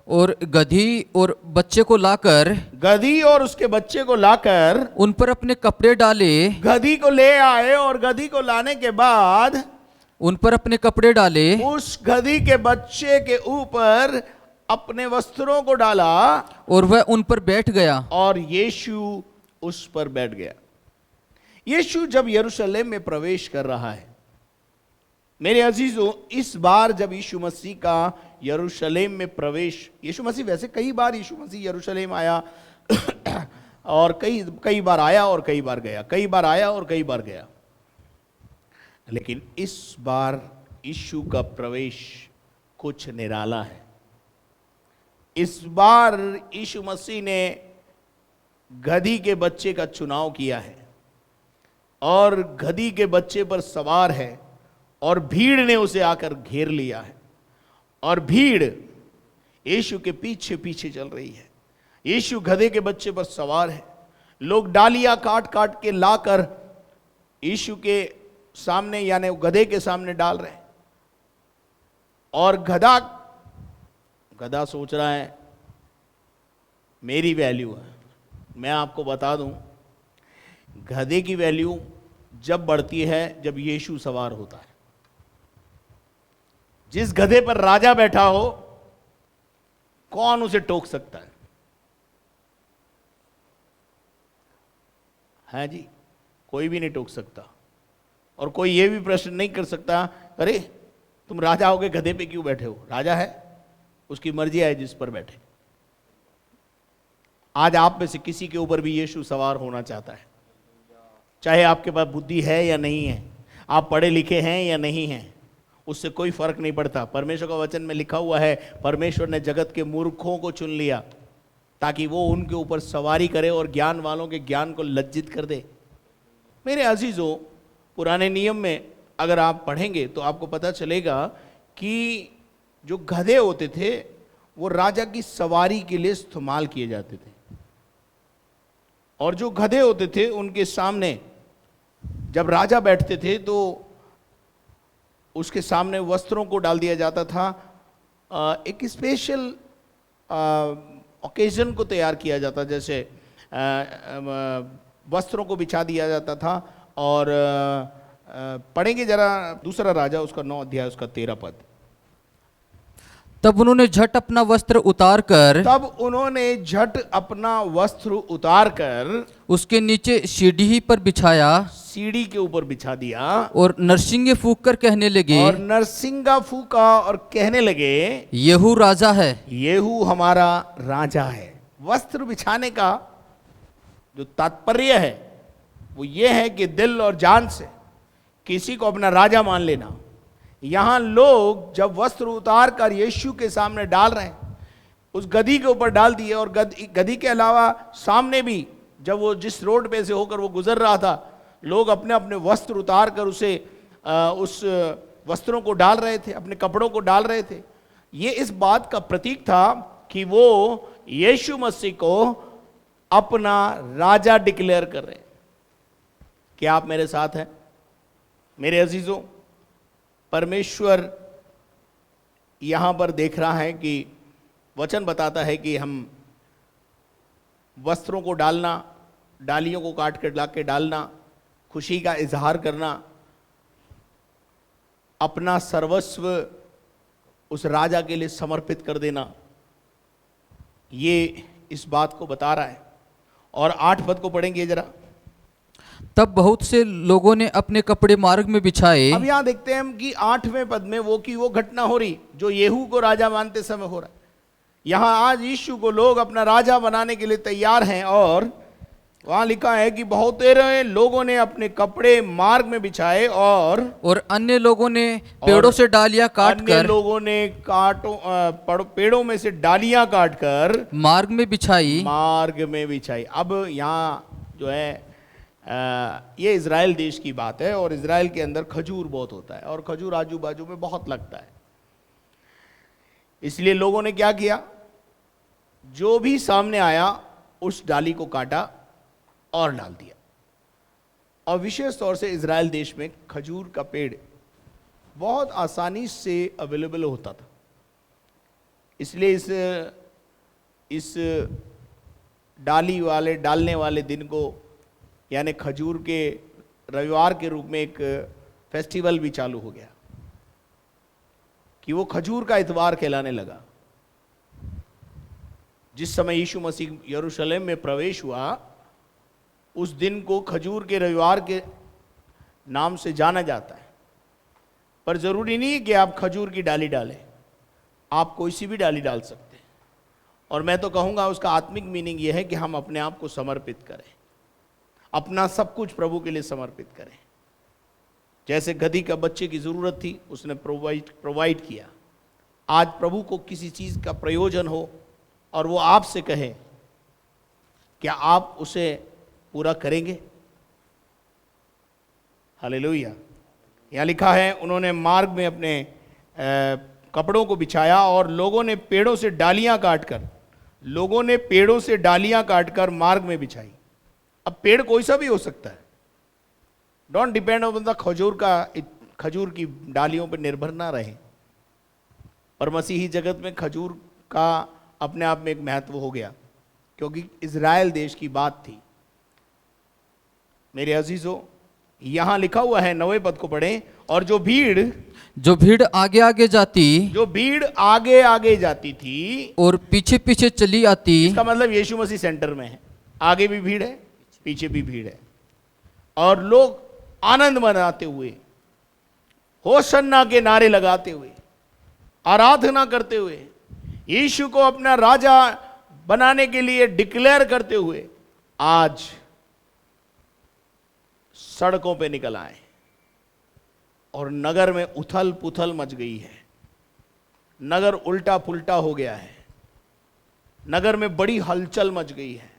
और गधी और बच्चे को लाकर, गधी और उसके बच्चे को लाकर उन पर अपने कपड़े डाले, गधी को ले आए, और गधी को लाने के बाद उन पर अपने कपड़े डाले, उस गधी के बच्चे के ऊपर अपने वस्त्रों को डाला, और वह उन पर बैठ गया। और यीशु उस पर बैठ गया। यीशु जब यरूशलेम में प्रवेश कर रहा है, मेरे अजीजों, इस बार जब यीशु मसीह का यरूशलेम में प्रवेश, यीशु मसीह वैसे कई बार यीशु मसीह यरूशलेम आया और कई बार आया और कई बार गया, कई बार आया और कई बार गया, लेकिन इस बार यीशु का प्रवेश कुछ निराला है। इस बार यीशु मसीह ने गधी के बच्चे का चुनाव किया है और गधी के बच्चे पर सवार है और भीड़ ने उसे आकर घेर लिया है और भीड़ यीशु के पीछे पीछे चल रही है। यीशु गधे के बच्चे पर सवार है। लोग डालियां काट काट के लाकर यीशु के सामने यानी गधे के सामने डाल रहे हैं और गधा सोच रहा है मेरी वैल्यू है। मैं आपको बता दूं, गधे की वैल्यू जब बढ़ती है जब यीशु सवार होता है। जिस गधे पर राजा बैठा हो, कौन उसे टोक सकता है जी? कोई भी नहीं टोक सकता। और कोई यह भी प्रश्न नहीं कर सकता, अरे तुम राजा होगे गधे पे क्यों बैठे हो? राजा है, उसकी मर्जी है जिस पर बैठे। आज आप में से किसी के ऊपर भी यीशु सवार होना चाहता है, चाहे आपके पास बुद्धि है या नहीं है, आप पढ़े लिखे हैं या नहीं हैं, उससे कोई फर्क नहीं पड़ता। परमेश्वर का वचन में लिखा हुआ है, परमेश्वर ने जगत के मूर्खों को चुन लिया ताकि वो उनके ऊपर सवारी करे और ज्ञान वालों के ज्ञान को लज्जित कर दे। मेरे अजीजों, पुराने नियम में अगर आप पढ़ेंगे तो आपको पता चलेगा कि जो गधे होते थे वो राजा की सवारी के लिए इस्तेमाल किए जाते थे और जो गधे होते थे उनके सामने जब राजा बैठते थे तो उसके सामने वस्त्रों को डाल दिया जाता था। एक स्पेशल ओकेजन को तैयार किया जाता, जैसे वस्त्रों को बिछा दिया जाता था। और पढ़ेंगे जरा दूसरा राजा उसका 9 अध्याय उसका 13 पद। तब उन्होंने झट अपना वस्त्र उतार कर उसके नीचे सीढ़ी पर बिछाया, सीढ़ी के ऊपर बिछा दिया और नरसिंगे फूंक कर कहने लगे, और नरसिंगा फूका और कहने लगे, येहू राजा है, येहू हमारा राजा है। वस्त्र बिछाने का जो तात्पर्य है वो ये है कि दिल और जान से किसी को अपना राजा मान लेना। यहां लोग जब वस्त्र उतार कर यीशु के सामने डाल रहे हैं, उस गधी के ऊपर डाल दिए और गधी के अलावा सामने भी जब वो जिस रोड पे से होकर वो गुजर रहा था, लोग अपने अपने वस्त्र उतार कर उस वस्त्रों को डाल रहे थे, अपने कपड़ों को डाल रहे थे। ये इस बात का प्रतीक था कि वो यीशु मसीह को अपना राजा डिक्लेयर कर रहे हैं। क्या आप मेरे साथ हैं? मेरे अजीजों, परमेश्वर यहां पर देख रहा है कि वचन बताता है कि हम वस्त्रों को डालना, डालियों को काट कर ला के डालना, खुशी का इजहार करना, अपना सर्वस्व उस राजा के लिए समर्पित कर देना, ये इस बात को बता रहा है। और 8 पद को पढ़ेंगे जरा। तब बहुत से लोगों ने अपने कपड़े मार्ग में बिछाए। अब यहां देखते हैं हम कि 8वें पद में वो घटना हो रही जो येहू को राजा मानते समय हो रहा है। यहां आज यीशु को लोग अपना राजा बनाने के लिए तैयार हैं और वहां लिखा है कि बहुत लोगों ने अपने कपड़े मार्ग में बिछाए और अन्य लोगों ने पेड़ों से डालियां काट कर, लोगों ने पेड़ों में से डालियां काट कर मार्ग में बिछाई। अब यहाँ जो है ये इज़राइल देश की बात है और इज़राइल के अंदर खजूर बहुत होता है और खजूर आजू बाजू में बहुत लगता है। इसलिए लोगों ने क्या किया, जो भी सामने आया उस डाली को काटा और डाल दिया। और विशेष तौर से इज़राइल देश में खजूर का पेड़ बहुत आसानी से अवेलेबल होता था, इसलिए इस डालने वाले दिन को यानी खजूर के रविवार के रूप में एक फेस्टिवल भी चालू हो गया कि वो खजूर का इतवार कहलाने लगा। जिस समय यीशु मसीह यरूशलेम में प्रवेश हुआ उस दिन को खजूर के रविवार के नाम से जाना जाता है। पर जरूरी नहीं है कि आप खजूर की डाली डालें, आप कोई सी भी डाली डाल सकते हैं। और मैं तो कहूँगा उसका आत्मिक मीनिंग यह है कि हम अपने आप को समर्पित करें, अपना सब कुछ प्रभु के लिए समर्पित करें। जैसे गधी का बच्चे की ज़रूरत थी, उसने प्रोवाइड किया। आज प्रभु को किसी चीज़ का प्रयोजन हो और वो आपसे कहे कि क्या आप उसे पूरा करेंगे? हालेलुया। यहाँ लिखा है, उन्होंने मार्ग में अपने कपड़ों को बिछाया और लोगों ने पेड़ों से डालियां काटकर मार्ग में बिछाई। अब पेड़ कोई सा भी हो सकता है, डोंट डिपेंड ऑन द खजूर की डालियों पर निर्भर ना रहे। पर मसीही जगत में खजूर का अपने आप में एक महत्व हो गया, क्योंकि इज़राइल देश की बात थी। मेरे अजीजों, यहां लिखा हुआ है, 9वें पद को पढ़ें, और जो भीड़ आगे आगे जाती थी और पीछे पीछे चली आती। इसका मतलब यीशु मसीह सेंटर में है, आगे भी भीड़ है, पीछे भी भीड़ है, और लोग आनंद मनाते हुए, होशन्ना के नारे लगाते हुए, आराधना करते हुए, यीशु को अपना राजा बनाने के लिए डिक्लेयर करते हुए आज सड़कों पे निकल आए और नगर में उथल पुथल मच गई है। नगर उल्टा पुल्टा हो गया है, नगर में बड़ी हलचल मच गई है।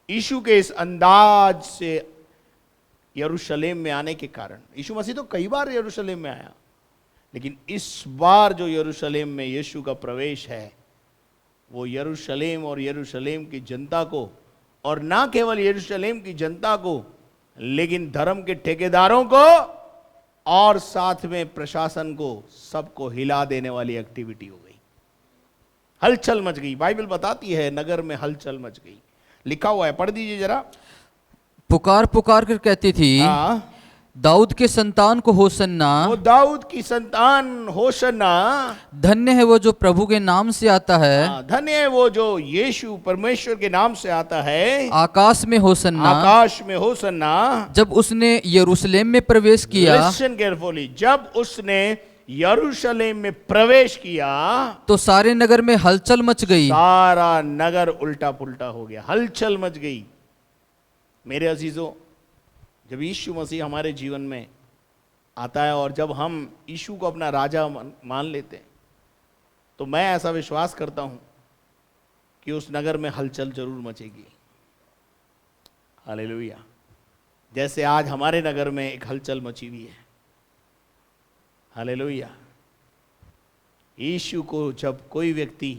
यीशु के इस अंदाज से यरूशलेम में आने के कारण, यीशु मसीह तो कई बार यरूशलेम में आया, लेकिन इस बार जो यरूशलेम में यीशु का प्रवेश है, वो यरूशलेम और यरूशलेम की जनता को, और ना केवल यरूशलेम की जनता को, लेकिन धर्म के ठेकेदारों को और साथ में प्रशासन को, सबको हिला देने वाली एक्टिविटी हो गई। हलचल मच गई। बाइबल बताती है नगर में हलचल मच गई। लिखा हुआ है, पढ़ दीजिए जरा। पुकार पुकार कर कहती थी, हाँ, दाऊद के संतान को होशन्ना, वो दाऊद की संतान होशन्ना, धन्य है वो जो प्रभु के नाम से आता है, धन्य है वो जो यीशु परमेश्वर के नाम से आता है, आकाश में होशन्ना। आकाश में होशन्ना। जब उसने यरूशलेम में प्रवेश किया, लिसन केयरफुली, जब उसने यरूशलेम में प्रवेश किया तो सारे नगर में हलचल मच गई। सारा नगर उल्टा पुल्टा हो गया, हलचल मच गई। मेरे अजीजों, जब यीशु मसीह हमारे जीवन में आता है और जब हम यीशु को अपना राजा मान लेते हैं, तो मैं ऐसा विश्वास करता हूं कि उस नगर में हलचल जरूर मचेगी। हालेलुया। जैसे आज हमारे नगर में एक हलचल मची हुई है। हालेलुया। यीशु को जब कोई व्यक्ति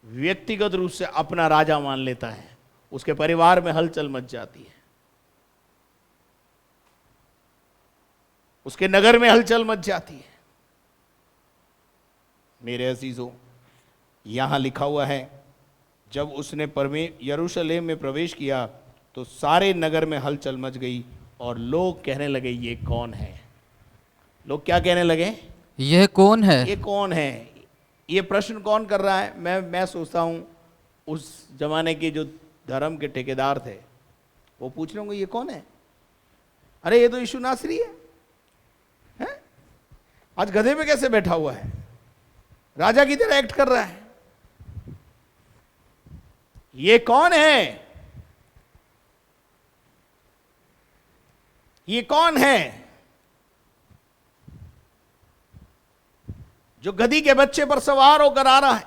व्यक्तिगत रूप से अपना राजा मान लेता है, उसके परिवार में हलचल मच जाती है, उसके नगर में हलचल मच जाती है। मेरे अजीजों, यहां लिखा हुआ है, जब उसने यरूशलेम में प्रवेश किया तो सारे नगर में हलचल मच गई और लोग कहने लगे, ये कौन है? लोग क्या कहने लगे? यह कौन है? ये कौन है? ये प्रश्न कौन कर रहा है? मैं सोचता हूं उस जमाने के जो धर्म के ठेकेदार थे, वो पूछ रहे होंगे, ये कौन है? अरे ये तो यीशु नासरी है, हैं? आज गधे पे कैसे बैठा हुआ है, राजा की तरह एक्ट कर रहा है, ये कौन है? ये कौन है जो गधी के बच्चे पर सवार होकर आ रहा है?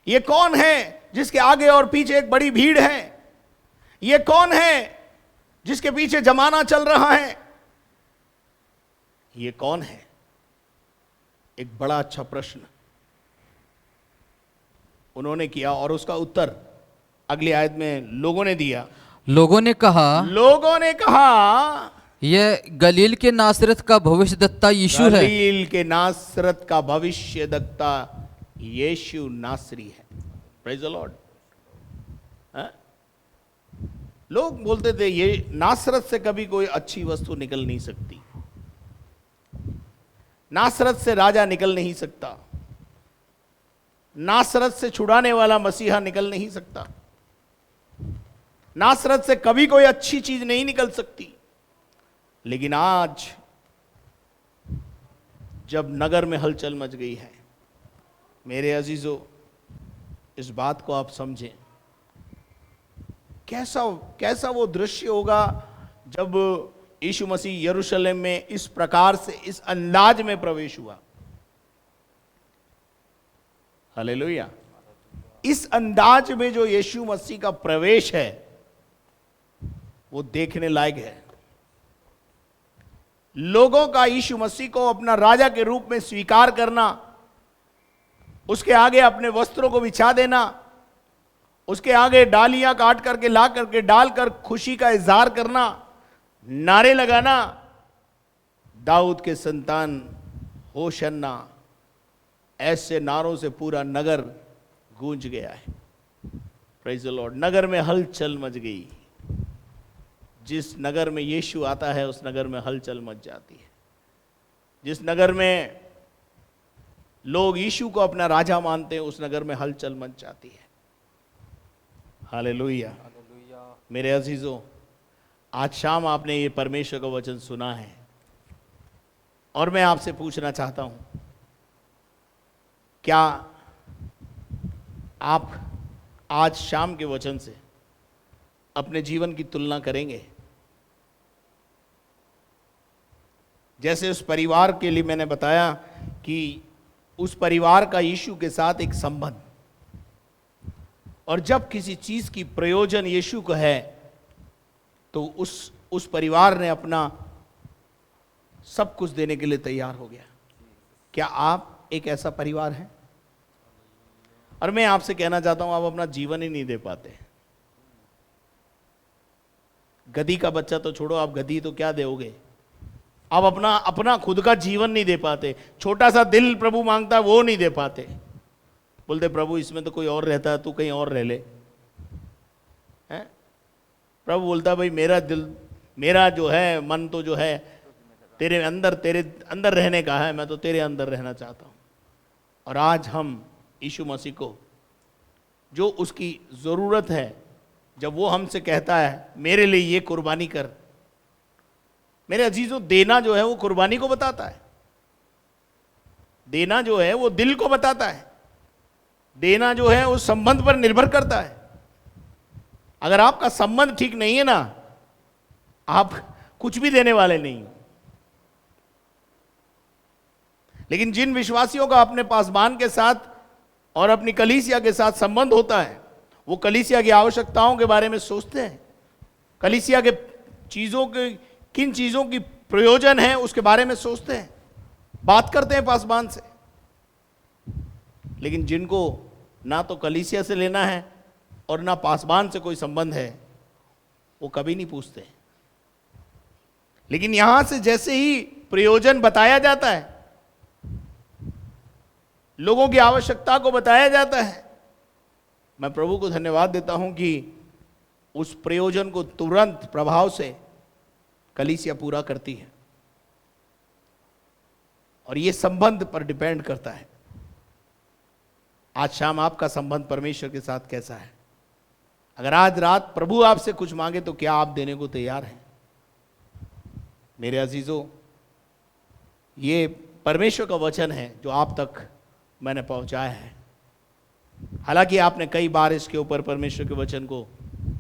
ये कौन है जिसके आगे और पीछे एक बड़ी भीड़ है? ये कौन है जिसके पीछे जमाना चल रहा है? ये कौन है? एक बड़ा अच्छा प्रश्न उन्होंने किया और उसका उत्तर अगली आयत में लोगों ने दिया। लोगों ने कहा यह गलील के नासरत का भविष्यद्वक्ता यीशु है। गलील के नासरत का भविष्यद्वक्ता यीशु नासरी है। Praise the Lord. लोग बोलते थे ये नासरत से कभी कोई अच्छी वस्तु निकल नहीं सकती, नासरत से राजा निकल नहीं सकता, नासरत से छुड़ाने वाला मसीहा निकल नहीं सकता, नासरत से कभी कोई अच्छी चीज नहीं निकल सकती। लेकिन आज जब नगर में हलचल मच गई है, मेरे अजीजों, इस बात को आप समझें, कैसा वो दृश्य होगा जब यीशु मसीह यरूशलेम में इस प्रकार से, इस अंदाज में प्रवेश हुआ। हालेलुया। इस अंदाज में जो यीशु मसीह का प्रवेश है वो देखने लायक है। लोगों का यीशु मसीह को अपना राजा के रूप में स्वीकार करना, उसके आगे अपने वस्त्रों को बिछा देना, उसके आगे डालियां काट करके ला करके डालकर खुशी का इजहार करना, नारे लगाना, दाऊद के संतान होशन्ना, ऐसे नारों से पूरा नगर गूंज गया है। Praise the Lord. नगर में हलचल मच गई। जिस नगर में यीशु आता है उस नगर में हलचल मच जाती है। जिस नगर में लोग यीशु को अपना राजा मानते हैं उस नगर में हलचल मच जाती है। हालेलुया। मेरे अजीजों, आज शाम आपने ये परमेश्वर का वचन सुना है और मैं आपसे पूछना चाहता हूं, क्या आप आज शाम के वचन से अपने जीवन की तुलना करेंगे? जैसे उस परिवार के लिए मैंने बताया कि उस परिवार का यीशु के साथ एक संबंध, और जब किसी चीज की प्रयोजन यीशु को है तो उस परिवार ने अपना सब कुछ देने के लिए तैयार हो गया। क्या आप एक ऐसा परिवार हैं? और मैं आपसे कहना चाहता हूं, आप अपना जीवन ही नहीं दे पाते। गधी का बच्चा तो छोड़ो, आप गधी तो क्या दोगे? आप अपना खुद का जीवन नहीं दे पाते। छोटा सा दिल प्रभु मांगता है वो नहीं दे पाते। बोलते प्रभु इसमें तो कोई और रहता है, तू कहीं और रह ले। हैं? प्रभु बोलता है भाई मेरा दिल, मेरा जो है मन तो जो है तेरे अंदर रहने का है, मैं तो तेरे अंदर रहना चाहता हूं। और आज हम यीशु मसीह को, जो उसकी जरूरत है, जब वो हमसे कहता है मेरे लिए ये कुर्बानी कर, मेरे अजीजों, देना जो है वो कुर्बानी को बताता है। देना जो है वो दिल को बताता है। देना जो है उस संबंध पर निर्भर करता है। अगर आपका संबंध ठीक नहीं है ना, आप कुछ भी देने वाले नहीं हो। लेकिन जिन विश्वासियों का अपने पासबान के साथ और अपनी कलीसिया के साथ संबंध होता है, वो कलीसिया की आवश्यकताओं के बारे में सोचते हैं। कलीसिया के किन चीजों की प्रयोजन है उसके बारे में सोचते हैं, बात करते हैं पासबान से। लेकिन जिनको ना तो कलीसिया से लेना है और ना पासबान से कोई संबंध है, वो कभी नहीं पूछते। लेकिन यहां से जैसे ही प्रयोजन बताया जाता है, लोगों की आवश्यकता को बताया जाता है, मैं प्रभु को धन्यवाद देता हूं कि उस प्रयोजन को तुरंत प्रभाव से कलीसिया पूरा करती है। और यह संबंध पर डिपेंड करता है। आज शाम आपका संबंध परमेश्वर के साथ कैसा है? अगर आज रात प्रभु आपसे कुछ मांगे तो क्या आप देने को तैयार हैं? मेरे अजीजों, ये परमेश्वर का वचन है जो आप तक मैंने पहुंचाया है। हालांकि आपने कई बार इसके ऊपर परमेश्वर के वचन को,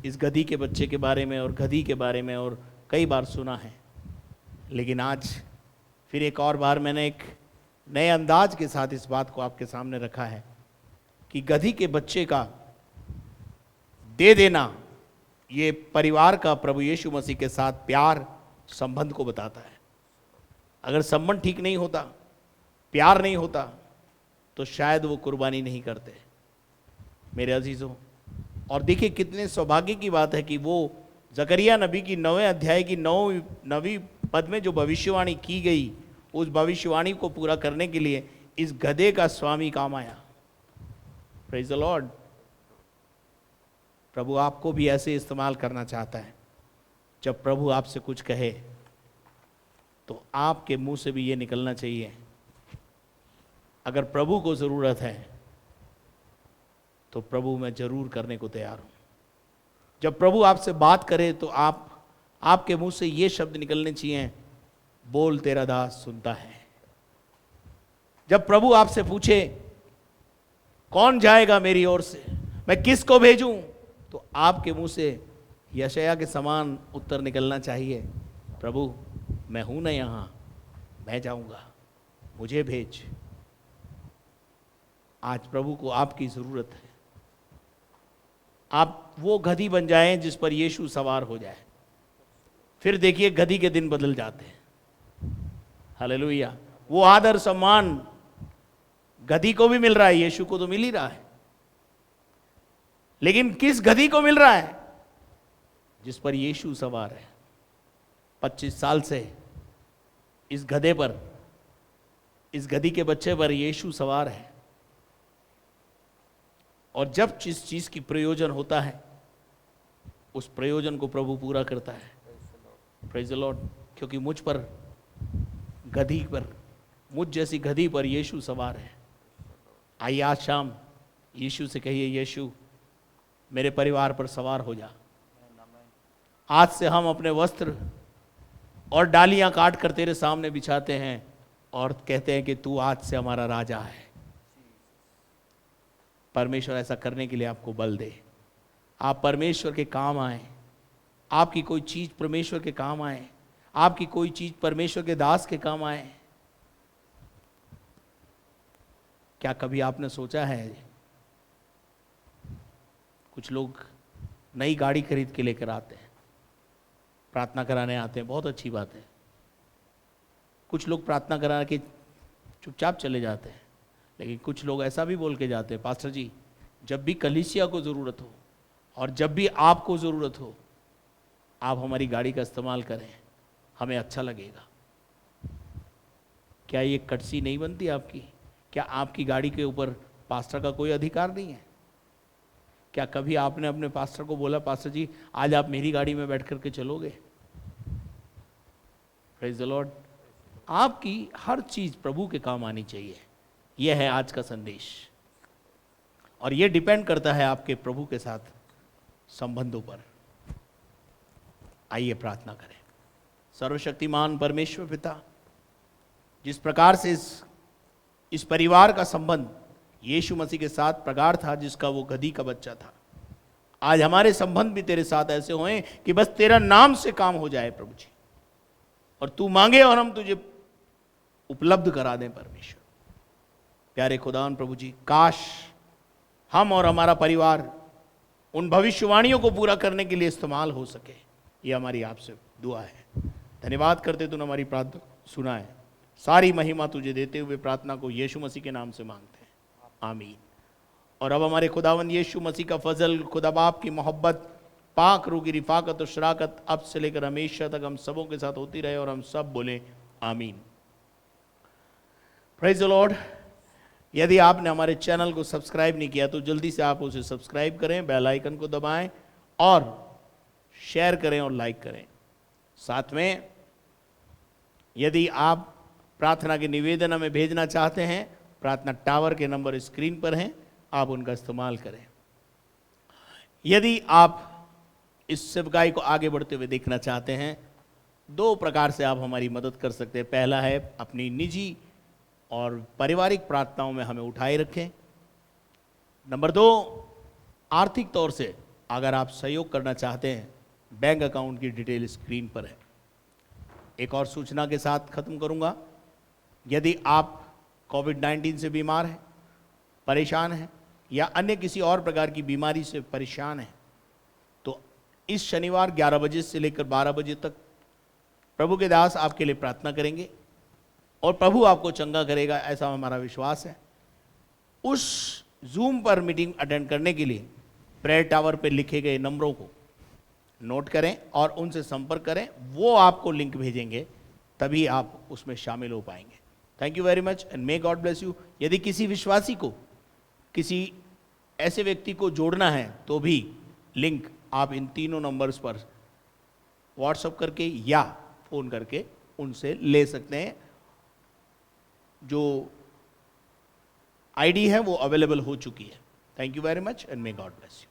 इस गधी के बच्चे के बारे में और गधी के बारे में और कई बार सुना है, लेकिन आज फिर एक और बार मैंने एक नए अंदाज के साथ इस बात को आपके सामने रखा है कि गधी के बच्चे का दे देना, ये परिवार का प्रभु यीशु मसीह के साथ प्यार संबंध को बताता है। अगर संबंध ठीक नहीं होता, प्यार नहीं होता, तो शायद वो कुर्बानी नहीं करते। मेरे अजीजों, और देखिए कितने सौभाग्य की बात है कि वो जकरिया नबी की 9वें अध्याय की 9वीं पद में जो भविष्यवाणी की गई, उस भविष्यवाणी को पूरा करने के लिए इस गधे का स्वामी काम आया। Praise the Lord. प्रभु आपको भी ऐसे इस्तेमाल करना चाहता है। जब प्रभु आपसे कुछ कहे तो आपके मुंह से भी ये निकलना चाहिए, अगर प्रभु को जरूरत है तो प्रभु मैं जरूर करने को तैयार हूं। जब प्रभु आपसे बात करे तो आपके मुंह से ये शब्द निकलने चाहिए, बोल तेरा दास सुनता है। जब प्रभु आपसे पूछे कौन जाएगा मेरी ओर से, मैं किसको भेजूं, तो आपके मुंह से यशायाह के समान उत्तर निकलना चाहिए, प्रभु मैं हूं ना यहां, मैं जाऊंगा, मुझे भेज। आज प्रभु को आपकी जरूरत है। आप वो गधी बन जाएं जिस पर यीशु सवार हो जाए। फिर देखिए गधी के दिन बदल जाते हैं। हालेलुया। वो आदर सम्मान गधी को भी मिल रहा है, यीशु को तो मिल ही रहा है, लेकिन किस गधी को मिल रहा है? जिस पर यीशु सवार है। 25 साल से इस गधे पर, इस गधी के बच्चे पर यीशु सवार है। और जब जिस चीज की प्रयोजन होता है उस प्रयोजन को प्रभु पूरा करता है। Praise the Lord. क्योंकि मुझ पर, गधी पर, मुझ जैसी गधी पर यीशु सवार है। आइए आज शाम यीशु से कहिए, यीशु मेरे परिवार पर सवार हो जा। आज से हम अपने वस्त्र और डालियां काट कर तेरे सामने बिछाते हैं और कहते हैं कि तू आज से हमारा राजा है। परमेश्वर ऐसा करने के लिए आपको बल दे। आप परमेश्वर के काम आए, आपकी कोई चीज परमेश्वर के काम आए, आपकी कोई चीज परमेश्वर के दास के काम आए। क्या कभी आपने सोचा है, कुछ लोग नई गाड़ी खरीद के लेकर आते हैं, प्रार्थना कराने आते हैं, बहुत अच्छी बात है। कुछ लोग प्रार्थना करा के चुपचाप चले जाते हैं, लेकिन कुछ लोग ऐसा भी बोल के जाते हैं, पास्टर जी जब भी कलीसिया को ज़रूरत हो और जब भी आपको ज़रूरत हो, आप हमारी गाड़ी का इस्तेमाल करें, हमें अच्छा लगेगा। क्या ये कटसी नहीं बनती आपकी? क्या आपकी गाड़ी के ऊपर पास्टर का कोई अधिकार नहीं है? क्या कभी आपने अपने पास्टर को बोला, पास्टर जी आज आप मेरी गाड़ी में बैठ करके चलोगे? Praise the Lord. आपकी हर चीज प्रभु के काम आनी चाहिए। यह है आज का संदेश, और यह डिपेंड करता है आपके प्रभु के साथ संबंधों पर। आइए प्रार्थना करें। सर्वशक्तिमान परमेश्वर पिता, जिस प्रकार से इस परिवार का संबंध यीशु मसीह के साथ प्रगाढ़ था, जिसका वो गधी का बच्चा था, आज हमारे संबंध भी तेरे साथ ऐसे हों कि बस तेरा नाम से काम हो जाए प्रभु जी, और तू मांगे और हम तुझे उपलब्ध करा दें। परमेश्वर प्यारे खुदावन प्रभु जी, काश हम और हमारा परिवार उन भविष्यवाणियों को पूरा करने के लिए इस्तेमाल हो सके। ये हमारी आपसे दुआ है। धन्यवाद करते तूने हमारी प्रार्थना सुना है। सारी महिमा तुझे देते हुए प्रार्थना को यीशु मसीह के नाम से मांगते हैं, आमीन। और अब हमारे खुदावन यीशु मसीह का फजल, खुदा बाप की मोहब्बत, पाक रूह की रिफाकत और शराकत अब से लेकर हमेशा तक हम सबों के साथ होती रहे, और हम सब बोले आमीन। Praise the Lord. यदि आपने हमारे चैनल को सब्सक्राइब नहीं किया तो जल्दी से आप उसे सब्सक्राइब करें, बेल आइकन को दबाएं और शेयर करें और लाइक करें। साथ में यदि आप प्रार्थना के निवेदन हमें भेजना चाहते हैं, प्रार्थना टावर के नंबर स्क्रीन पर हैं, आप उनका इस्तेमाल करें। यदि आप इस सेवकाई को आगे बढ़ते हुए देखना चाहते हैं, 2 प्रकार से आप हमारी मदद कर सकते हैं। पहला है अपनी निजी और पारिवारिक प्रार्थनाओं में हमें उठाए रखें। नंबर 2, आर्थिक तौर से अगर आप सहयोग करना चाहते हैं, बैंक अकाउंट की डिटेल स्क्रीन पर है। एक और सूचना के साथ खत्म करूंगा। यदि आप कोविड-19 से बीमार हैं, परेशान हैं, या अन्य किसी और प्रकार की बीमारी से परेशान हैं, तो इस शनिवार 11 बजे से लेकर 12 बजे तक प्रभु के दास आपके लिए प्रार्थना करेंगे और प्रभु आपको चंगा करेगा, ऐसा हमारा विश्वास है। उस जूम पर मीटिंग अटेंड करने के लिए प्रेयर टावर पर लिखे गए नंबरों को नोट करें और उनसे संपर्क करें। वो आपको लिंक भेजेंगे, तभी आप उसमें शामिल हो पाएंगे। Thank you very much and may God bless you. यदि किसी विश्वासी को, किसी ऐसे व्यक्ति को जोड़ना है, तो भी लिंक आप इन तीनों नंबर्स पर व्हाट्सएप करके या फ़ोन करके उनसे ले सकते हैं। जो आईडी है वो अवेलेबल हो चुकी है। Thank you very much and may God bless you.